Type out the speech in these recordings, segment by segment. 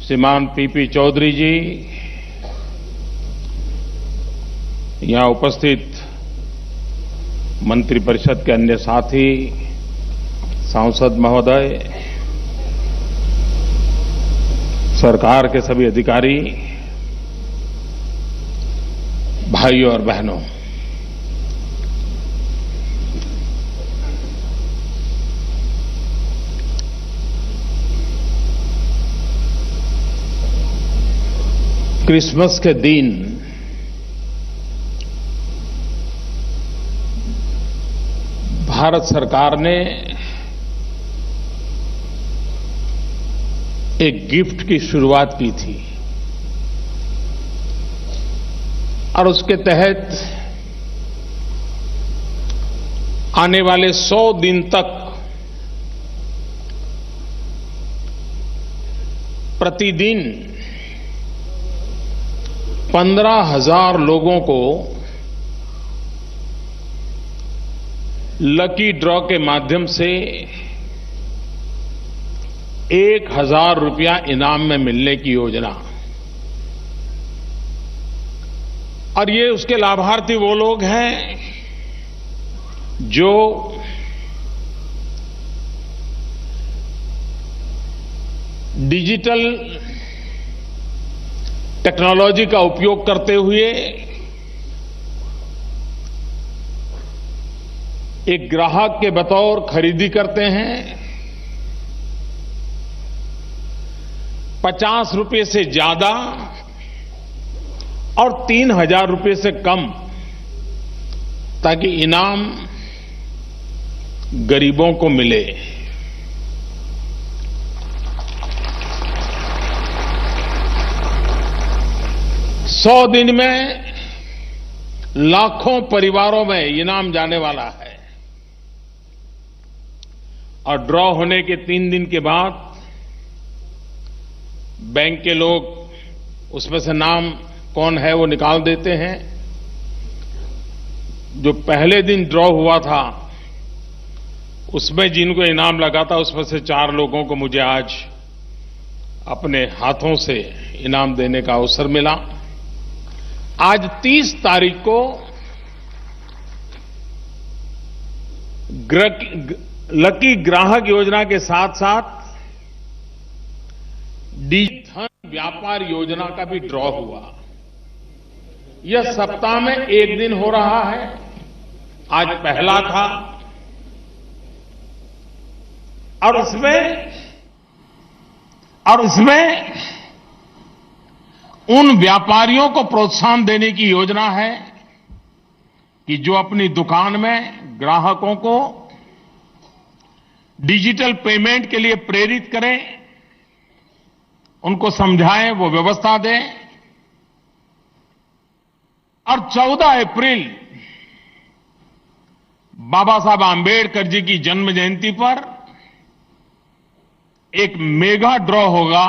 श्रीमान पीपी चौधरी जी, यहां उपस्थित मंत्रिपरिषद के अन्य साथी, सांसद महोदय, सरकार के सभी अधिकारी, भाइयों और बहनों, क्रिसमस के दिन भारत सरकार ने एक गिफ्ट की शुरुआत की थी और उसके तहत आने वाले 100 दिन तक प्रतिदिन 15,000 लोगों को लकी ड्रॉ के माध्यम से 1,000 रुपया इनाम में मिलने की योजना। और ये उसके लाभार्थी वो लोग हैं जो डिजिटल टेक्नोलॉजी का उपयोग करते हुए एक ग्राहक के बतौर खरीदी करते हैं, 50 रुपए से ज्यादा और 3,000 रुपए से कम, ताकि इनाम गरीबों को मिले। सौ दिन में लाखों परिवारों में इनाम जाने वाला है और ड्रॉ होने के 3 दिन के बाद बैंक के लोग उसमें से नाम कौन है वो निकाल देते हैं। जो पहले दिन ड्रॉ हुआ था उसमें जिनको इनाम लगा था उसमें से 4 लोगों को मुझे आज अपने हाथों से इनाम देने का अवसर मिला। आज 30 तारीख को लकी ग्राहक योजना के साथ साथ डिजिधन व्यापार योजना का भी ड्रॉ हुआ। यह सप्ताह में 1 दिन हो रहा है। आज पहला था और उसमें उन व्यापारियों को प्रोत्साहन देने की योजना है कि जो अपनी दुकान में ग्राहकों को डिजिटल पेमेंट के लिए प्रेरित करें, उनको समझाएं, वो व्यवस्था दें। और 14 अप्रैल बाबा साहब आंबेडकर जी की जन्म जयंती पर एक मेगा ड्रॉ होगा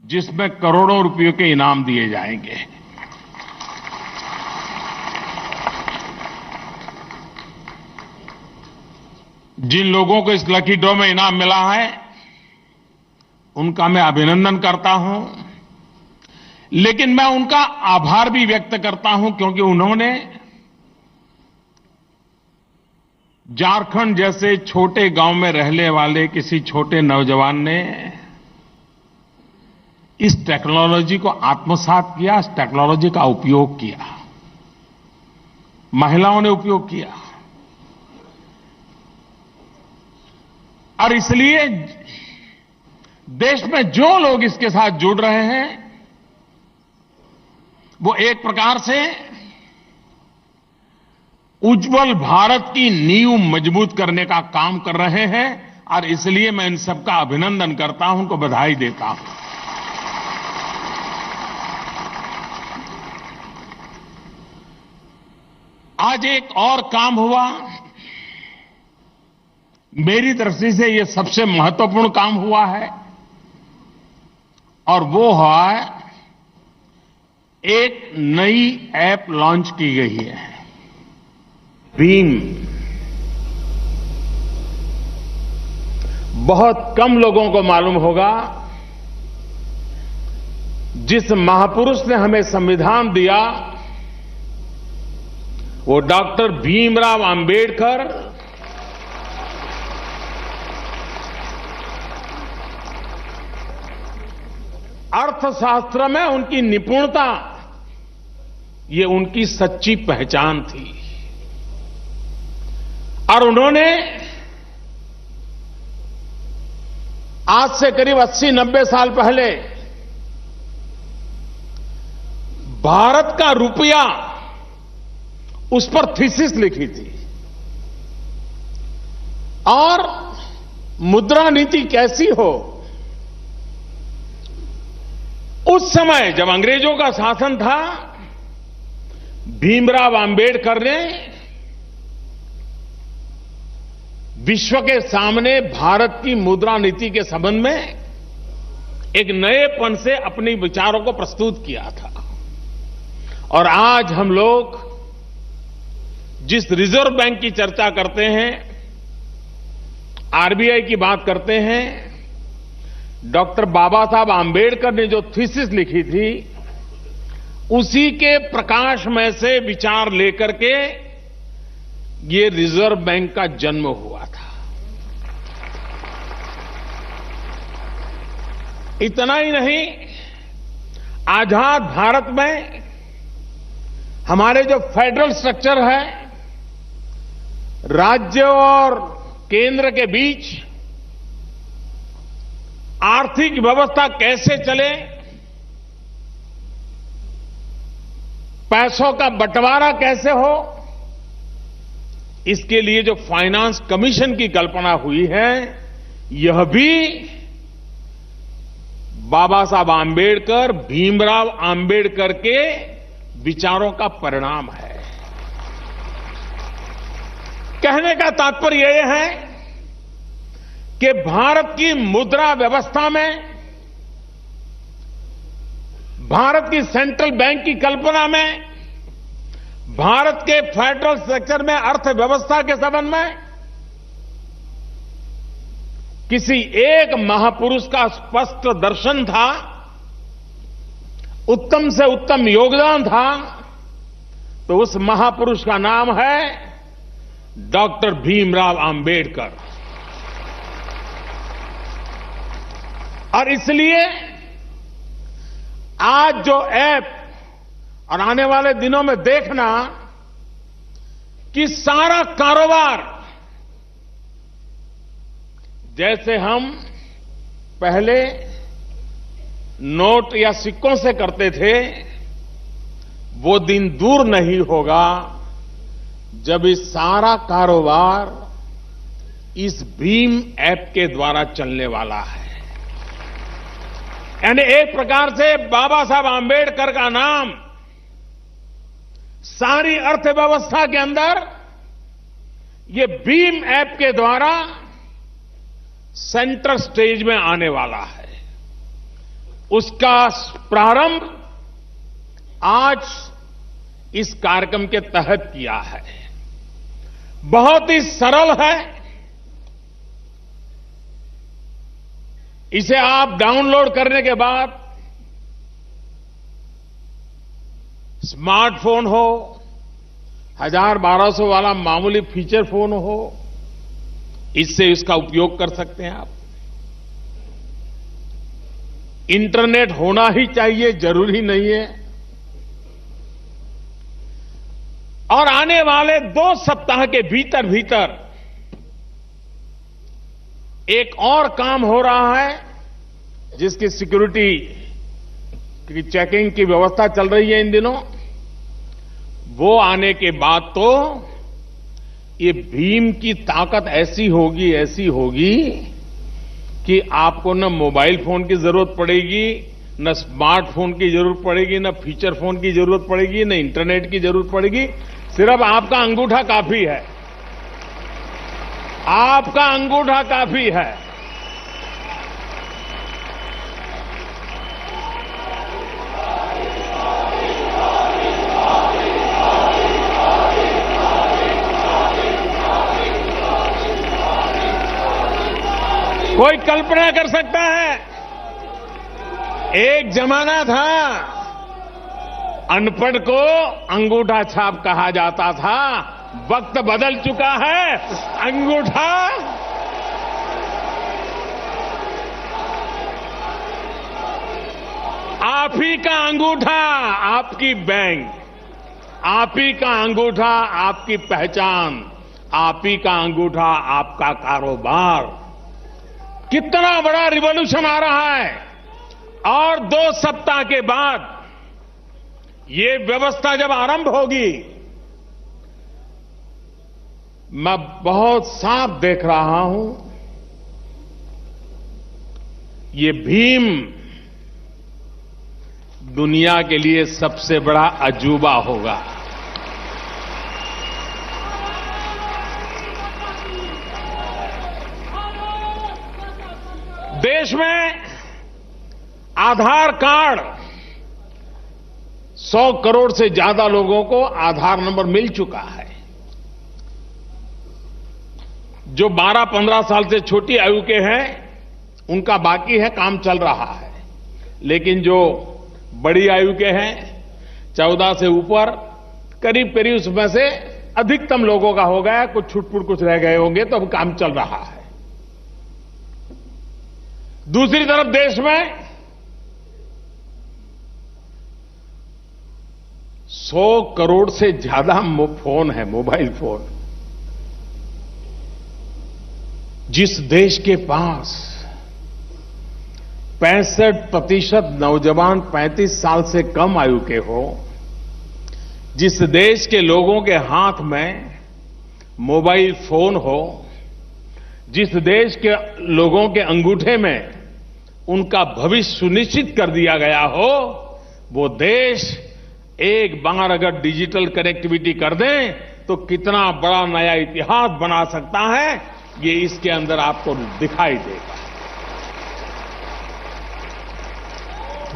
जिसमें करोड़ों रुपयों के इनाम दिए जाएंगे। जिन लोगों को इस लकी ड्रॉ में इनाम मिला है उनका मैं अभिनंदन करता हूं, लेकिन मैं उनका आभार भी व्यक्त करता हूं क्योंकि उन्होंने झारखंड जैसे छोटे गांव में रहने वाले किसी छोटे नौजवान ने इस टेक्नोलॉजी को आत्मसात किया, इस टेक्नोलॉजी का उपयोग किया, महिलाओं ने उपयोग किया। और इसलिए देश में जो लोग इसके साथ जुड़ रहे हैं वो एक प्रकार से उज्जवल भारत की नींव मजबूत करने का काम कर रहे हैं और इसलिए मैं इन सबका अभिनंदन करता हूं, उनको बधाई देता हूं। आज एक और काम हुआ, मेरी दृष्टि से यह सबसे महत्वपूर्ण काम हुआ है और वो है एक नई ऐप लॉन्च की गई है, भीम। बहुत कम लोगों को मालूम होगा जिस महापुरुष ने हमें संविधान दिया वो डॉक्टर भीमराव अंबेडकर अर्थशास्त्र में उनकी निपुणता ये उनकी सच्ची पहचान थी और उन्होंने आज से करीब 80-90 साल पहले भारत का रुपया उस पर थीसिस लिखी थी और मुद्रा नीति कैसी हो। उस समय जब अंग्रेजों का शासन था भीमराव अंबेडकर ने विश्व के सामने भारत की मुद्रा नीति के संबंध में एक नएपन से अपने विचारों को प्रस्तुत किया था और आज हम लोग जिस रिजर्व बैंक की चर्चा करते हैं, आरबीआई की बात करते हैं, डॉक्टर बाबा साहब आंबेडकर ने जो थीसिस लिखी थी उसी के प्रकाश में से विचार लेकर के ये रिजर्व बैंक का जन्म हुआ था। इतना ही नहीं, आजाद भारत में हमारे जो फेडरल स्ट्रक्चर है, राज्य और केंद्र के बीच आर्थिक व्यवस्था कैसे चले, पैसों का बंटवारा कैसे हो, इसके लिए जो फाइनेंस कमीशन की कल्पना हुई है यह भी बाबा साहब आंबेडकर, भीमराव आंबेडकर के विचारों का परिणाम है। कहने का तात्पर्य यह है कि भारत की मुद्रा व्यवस्था में, भारत की सेंट्रल बैंक की कल्पना में, भारत के फेडरल स्ट्रक्चर में, अर्थव्यवस्था के संबंध में किसी एक महापुरुष का स्पष्ट दर्शन था, उत्तम से उत्तम योगदान था, तो उस महापुरुष का नाम है डॉक्टर भीमराव अंबेडकर। और इसलिए आज जो ऐप और आने वाले दिनों में देखना कि सारा कारोबार जैसे हम पहले नोट या सिक्कों से करते थे, वो दिन दूर नहीं होगा जब इस सारा कारोबार इस भीम ऐप के द्वारा चलने वाला है। यानी एक प्रकार से बाबा साहब आंबेडकर का नाम सारी अर्थव्यवस्था के अंदर ये भीम ऐप के द्वारा सेंटर स्टेज में आने वाला है। उसका प्रारंभ आज इस कार्यक्रम के तहत किया है। बहुत ही सरल है। इसे आप डाउनलोड करने के बाद स्मार्टफोन हो, 1000-1200 वाला मामूली फीचर फोन हो, इससे इसका उपयोग कर सकते हैं आप। इंटरनेट होना ही चाहिए, जरूरी नहीं है। और आने वाले 2 सप्ताह के भीतर भीतर एक और काम हो रहा है जिसकी सिक्योरिटी की चेकिंग की व्यवस्था चल रही है इन दिनों। वो आने के बाद तो ये भीम की ताकत ऐसी होगी कि आपको न मोबाइल फोन की जरूरत पड़ेगी, न स्मार्टफोन की जरूरत पड़ेगी, न फीचर फोन की जरूरत पड़ेगी, न इंटरनेट की जरूरत पड़ेगी। सिर्फ आपका अंगूठा काफी है। आपका अंगूठा काफी है। कोई कल्पना कर सकता है एक जमाना था अनपढ़ को अंगूठा छाप कहा जाता था। वक्त बदल चुका है। अंगूठा आप ही का अंगूठा आपकी बैंक, आप ही का अंगूठा आपकी पहचान, आप ही का अंगूठा आपका कारोबार। कितना बड़ा रिवॉल्यूशन आ रहा है। और 2 सप्ताह के बाद ये व्यवस्था जब आरंभ होगी, मैं बहुत साफ देख रहा हूं, ये भीम दुनिया के लिए सबसे बड़ा अजूबा होगा। देश में आधार कार्ड 100 करोड़ से ज्यादा लोगों को आधार नंबर मिल चुका है। जो 12-15 साल से छोटी आयु के हैं उनका बाकी है, काम चल रहा है। लेकिन जो बड़ी आयु के हैं 14 से ऊपर, करीब करीब उसमें से अधिकतम लोगों का हो गया। कुछ छुटपुट कुछ रह गए होंगे, तो अब काम चल रहा है। दूसरी तरफ देश में 100 करोड़ से ज्यादा फोन है, मोबाइल फोन। जिस देश के पास 65% नौजवान 35 साल से कम आयु के हो, जिस देश के लोगों के हाथ में मोबाइल फोन हो, जिस देश के लोगों के अंगूठे में उनका भविष्य सुनिश्चित कर दिया गया हो, वो देश एक बार अगर डिजिटल कनेक्टिविटी कर दें तो कितना बड़ा नया इतिहास बना सकता है, ये इसके अंदर आपको दिखाई देगा।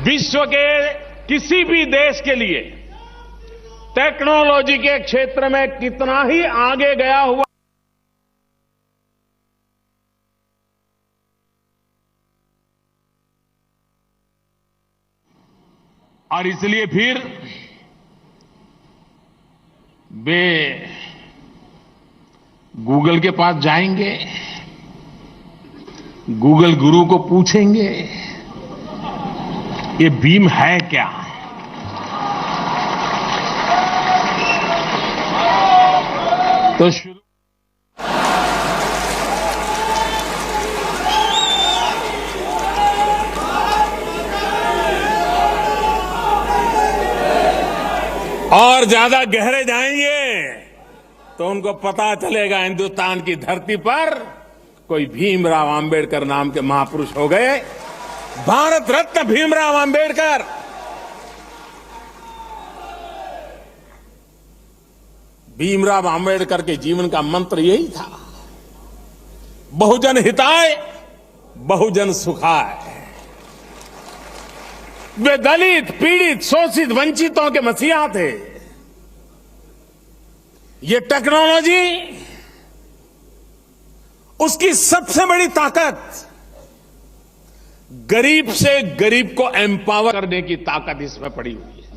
विश्व के किसी भी देश के लिए टेक्नोलॉजी के क्षेत्र में कितना ही आगे गया हुआ और इसलिए फिर वे गूगल के पास जाएंगे, गूगल गुरु को पूछेंगे ये भीम है क्या। तो शुरू और ज्यादा गहरे जाएंगे तो उनको पता चलेगा हिंदुस्तान की धरती पर कोई भीमराव आंबेडकर नाम के महापुरुष हो गए। भारत रत्न भीमराव आंबेडकर। भीमराव आंबेडकर के जीवन का मंत्र यही था, बहुजन हिताय बहुजन सुखाय। वे दलित, पीड़ित, शोषित, वंचितों के मसीहा थे। ये टेक्नोलॉजी उसकी सबसे बड़ी ताकत गरीब से गरीब को एम्पावर करने की ताकत इसमें पड़ी हुई है।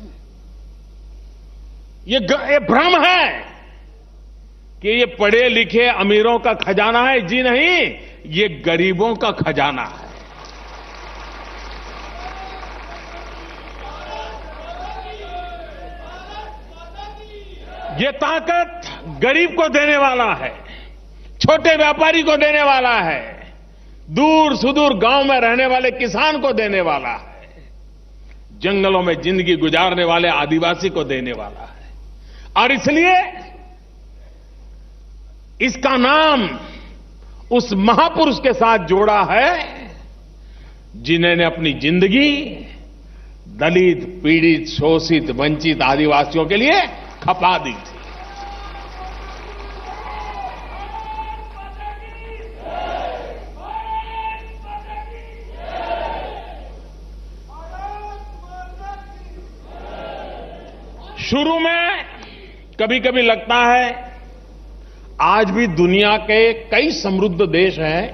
ये भ्रम है कि ये पढ़े लिखे अमीरों का खजाना है। जी नहीं, ये गरीबों का खजाना है। ये ताकत गरीब को देने वाला है, छोटे व्यापारी को देने वाला है, दूर सुदूर गांव में रहने वाले किसान को देने वाला है, जंगलों में जिंदगी गुजारने वाले आदिवासी को देने वाला है। और इसलिए इसका नाम उस महापुरुष के साथ जोड़ा है जिन्होंने अपनी जिंदगी दलित, पीड़ित, शोषित, वंचित आदिवासियों के लिए खपा दी थी। शुरू में कभी कभी लगता है आज भी दुनिया के कई समृद्ध देश हैं,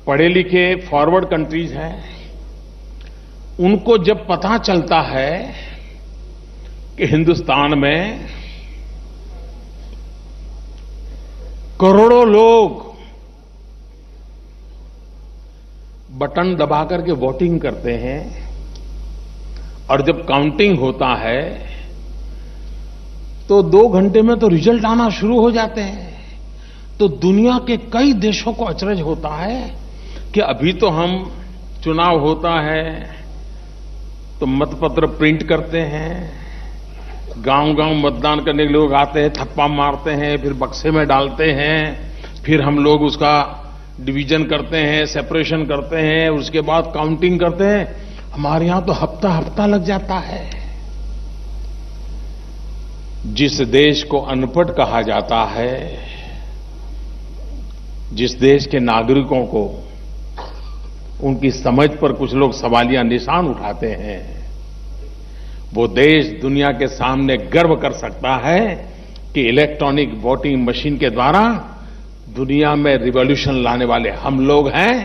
पढ़े लिखे फॉरवर्ड कंट्रीज हैं, उनको जब पता चलता है कि हिंदुस्तान में करोड़ों लोग बटन दबा करके वोटिंग करते हैं और जब काउंटिंग होता है तो 2 घंटे में तो रिजल्ट आना शुरू हो जाते हैं, तो दुनिया के कई देशों को अचरज होता है कि अभी तो हम चुनाव होता है तो मतपत्र प्रिंट करते हैं, गांव-गांव मतदान करने के लोग आते हैं, थप्पा मारते हैं, फिर बक्से में डालते हैं, फिर हम लोग उसका डिवीजन करते हैं, सेपरेशन करते हैं, उसके बाद काउंटिंग करते हैं। हमारे यहां तो हफ्ता लग जाता है। जिस देश को अनपढ़ कहा जाता है, जिस देश के नागरिकों को उनकी समझ पर कुछ लोग सवालिया निशान उठाते हैं, वो देश दुनिया के सामने गर्व कर सकता है कि इलेक्ट्रॉनिक वोटिंग मशीन के द्वारा दुनिया में रिवॉल्यूशन लाने वाले हम लोग हैं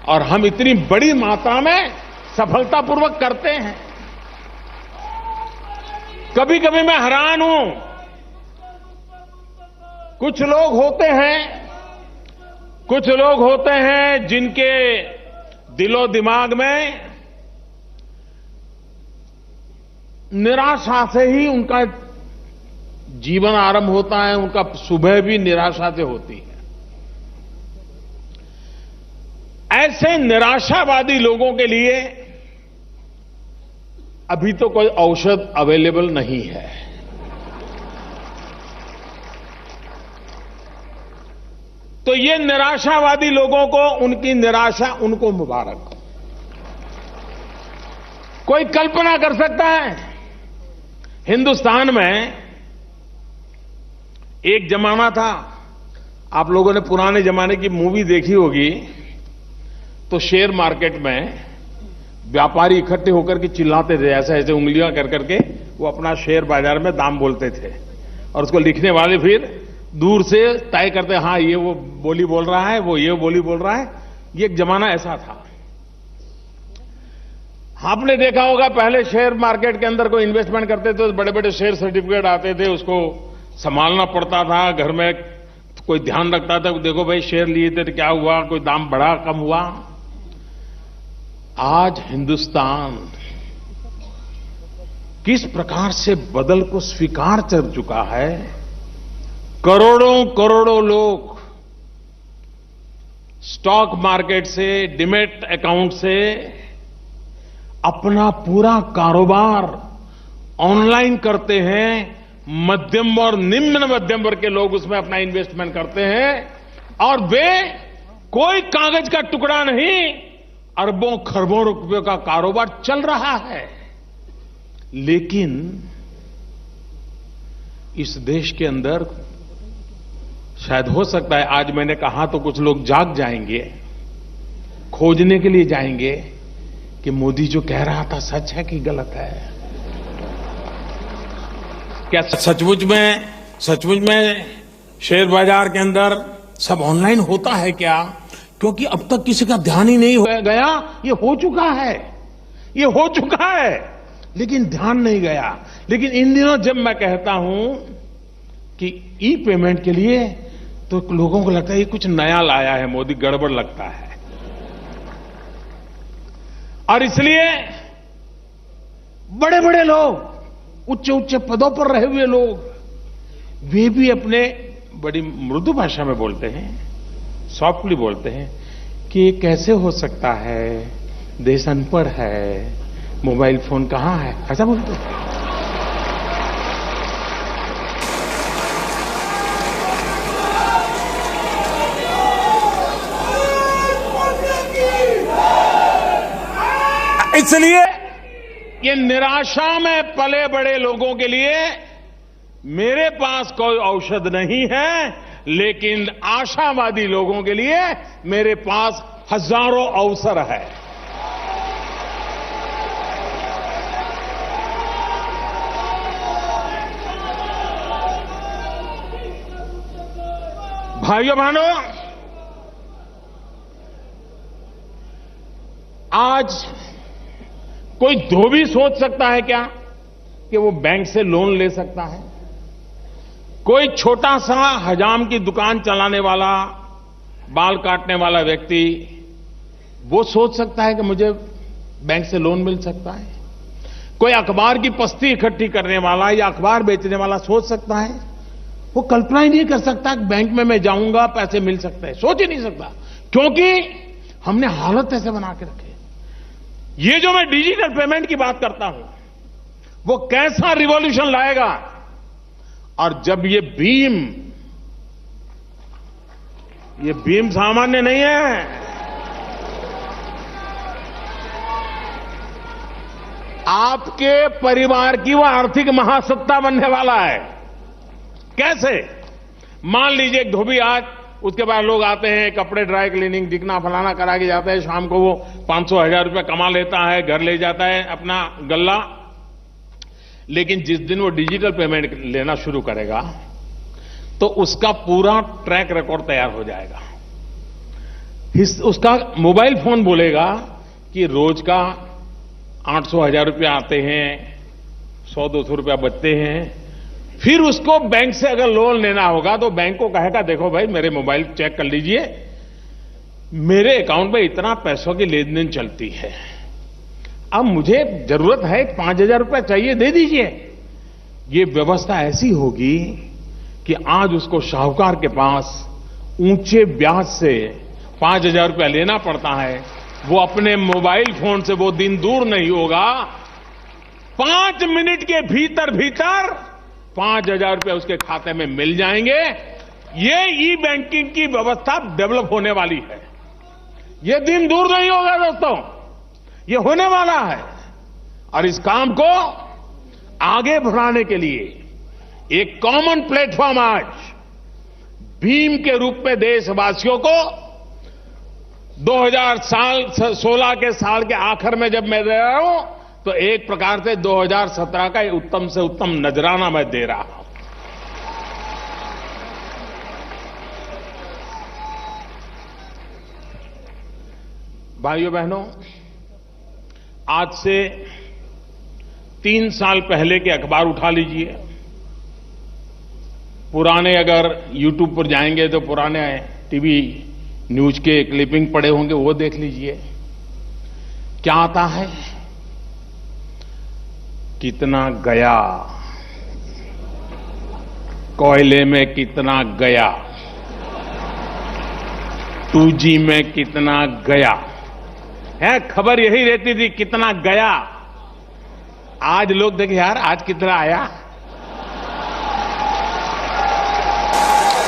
और हम इतनी बड़ी मात्रा में सफलतापूर्वक करते हैं। कभी कभी मैं हैरान हूं, कुछ लोग होते हैं जिनके दिलो दिमाग में निराशा से ही उनका जीवन आरंभ होता है, उनका सुबह भी निराशा से होती है। ऐसे निराशावादी लोगों के लिए अभी तो कोई औषध अवेलेबल नहीं है। तो ये निराशावादी लोगों को उनकी निराशा उनको मुबारक। कोई कल्पना कर सकता है, हिंदुस्तान में एक जमाना था, आप लोगों ने पुराने जमाने की मूवी देखी होगी, तो शेयर मार्केट में व्यापारी इकट्ठे होकर के चिल्लाते थे, ऐसे ऐसे उंगलियां कर करके वो अपना शेयर बाजार में दाम बोलते थे और उसको लिखने वाले फिर दूर से तय करते, हां ये वो बोली बोल रहा है, वो ये बोली बोल रहा है। ये एक जमाना ऐसा था। आपने देखा होगा पहले शेयर मार्केट के अंदर कोई इन्वेस्टमेंट करते थे तो बड़े बड़े शेयर सर्टिफिकेट आते थे, उसको संभालना पड़ता था, घर में कोई ध्यान रखता था, देखो भाई शेयर लिए थे तो क्या हुआ, कोई दाम बढ़ा कम हुआ। आज हिंदुस्तान किस प्रकार से बदल को स्वीकार कर चुका है। करोड़ों करोड़ों लोग स्टॉक मार्केट से, डीमैट अकाउंट से अपना पूरा कारोबार ऑनलाइन करते हैं। मध्यम और निम्न मध्यम वर्ग के लोग उसमें अपना इन्वेस्टमेंट करते हैं और वे कोई कागज का टुकड़ा नहीं, अरबों खरबों रुपयों का कारोबार चल रहा है। लेकिन इस देश के अंदर शायद हो सकता है, आज मैंने कहा तो कुछ लोग जाग जाएंगे, खोजने के लिए जाएंगे कि मोदी जो कह रहा था सच है कि गलत है। क्या सचमुच में शेयर बाजार के अंदर सब ऑनलाइन होता है क्या? क्योंकि अब तक किसी का ध्यान ही नहीं हो गया। ये हो चुका है, लेकिन ध्यान नहीं गया। लेकिन इन दिनों जब मैं कहता हूं कि ई पेमेंट के लिए, तो लोगों को लगता है ये कुछ नया लाया है मोदी, गड़बड़ लगता है। और इसलिए बड़े बड़े लोग, उच्च पदों पर रहे हुए लोग, वे भी अपने बड़ी मृदु भाषा में बोलते हैं, सॉफ्टली बोलते हैं कि ये कैसे हो सकता है, देश अनपढ़ है, मोबाइल फोन कहां है, ऐसा बोलते हैं। इसलिए ये निराशा में पले बड़े लोगों के लिए मेरे पास कोई औषध नहीं है, लेकिन आशावादी लोगों के लिए मेरे पास हजारों अवसर है। भाइयों बहनों, आज कोई धोबी सोच सकता है क्या कि वो बैंक से लोन ले सकता है? कोई छोटा सा हजाम की दुकान चलाने वाला, बाल काटने वाला व्यक्ति, वो सोच सकता है कि मुझे बैंक से लोन मिल सकता है? कोई अखबार की पस्ती इकट्ठी करने वाला या अखबार बेचने वाला सोच सकता है? वो कल्पना ही नहीं कर सकता कि बैंक में मैं जाऊंगा, पैसे मिल सकते हैं। सोच ही नहीं सकता, क्योंकि हमने हालत ऐसे बना के रखे। ये जो मैं डिजिटल पेमेंट की बात करता हूं, वो कैसा रिवॉल्यूशन लाएगा। और जब ये भीम सामान्य नहीं है। आपके परिवार की वो आर्थिक महासत्ता बनने वाला है। कैसे? मान लीजिए एक धोबी, आज उसके बाद लोग आते हैं, कपड़े ड्राई क्लीनिंग, दिखना फलाना करा के जाते हैं, शाम को वो 500-1000 रुपया कमा लेता है, घर ले जाता है अपना गल्ला। लेकिन जिस दिन वो डिजिटल पेमेंट लेना शुरू करेगा तो उसका पूरा ट्रैक रिकॉर्ड तैयार हो जाएगा। उसका मोबाइल फोन बोलेगा कि रोज का 800-1000 रुपया आते हैं, 100-200 रुपया बचते हैं। फिर उसको बैंक से अगर लोन लेना होगा तो बैंक को कहेगा, देखो भाई मेरे मोबाइल चेक कर लीजिए, मेरे अकाउंट में इतना पैसों की लेन देन चलती है, अब मुझे जरूरत है 5,000 रुपया चाहिए, दे दीजिए। ये व्यवस्था ऐसी होगी कि आज उसको साहूकार के पास ऊंचे ब्याज से 5,000 रुपया लेना पड़ता है, वो अपने मोबाइल फोन से वो दिन दूर नहीं होगा, 5 मिनट के भीतर 5,000 रुपये उसके खाते में मिल जाएंगे। ये ई बैंकिंग की व्यवस्था डेवलप होने वाली है। ये दिन दूर नहीं होगा दोस्तों, ये होने वाला है। और इस काम को आगे बढ़ाने के लिए एक कॉमन प्लेटफॉर्म आज भीम के रूप में देशवासियों को 2016 के साल के आखिर में जब मैं दे रहा हूं, तो एक प्रकार से 2017 का उत्तम से उत्तम नजराना मैं दे रहा हूं। भाइयों बहनों, आज से 3 साल पहले के अखबार उठा लीजिए। पुराने अगर YouTube पर जाएंगे तो पुराने टीवी न्यूज के क्लिपिंग पड़े होंगे, वो देख लीजिए। क्या आता है? कितना गया, कोयले में कितना गया, 2G में कितना गया है। खबर यही रहती थी कितना गया। आज लोग देखें यार, आज कितना आया।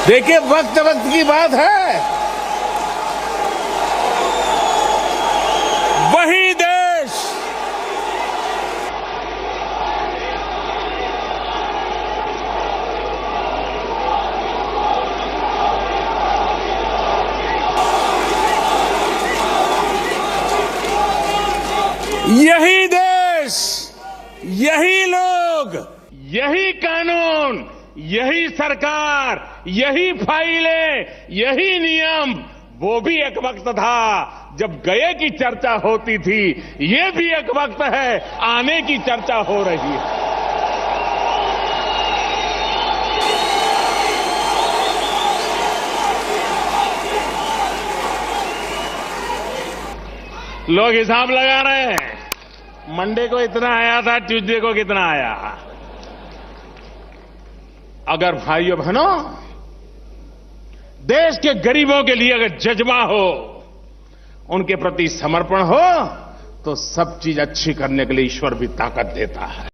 देखिए, वक्त वक्त की बात है। वही देश यही देश, यही लोग, यही कानून, यही सरकार, यही फाइलें, यही नियम, वो भी एक वक्त था जब गए की चर्चा होती थी। ये भी एक वक्त है आने की चर्चा हो रही है। लोग हिसाब लगा रहे हैं, मंडे को इतना आया था, ट्यूसडे को कितना आया। अगर भाइयों बहनों देश के गरीबों के लिए अगर जज्बा हो, उनके प्रति समर्पण हो, तो सब चीज अच्छी करने के लिए ईश्वर भी ताकत देता है।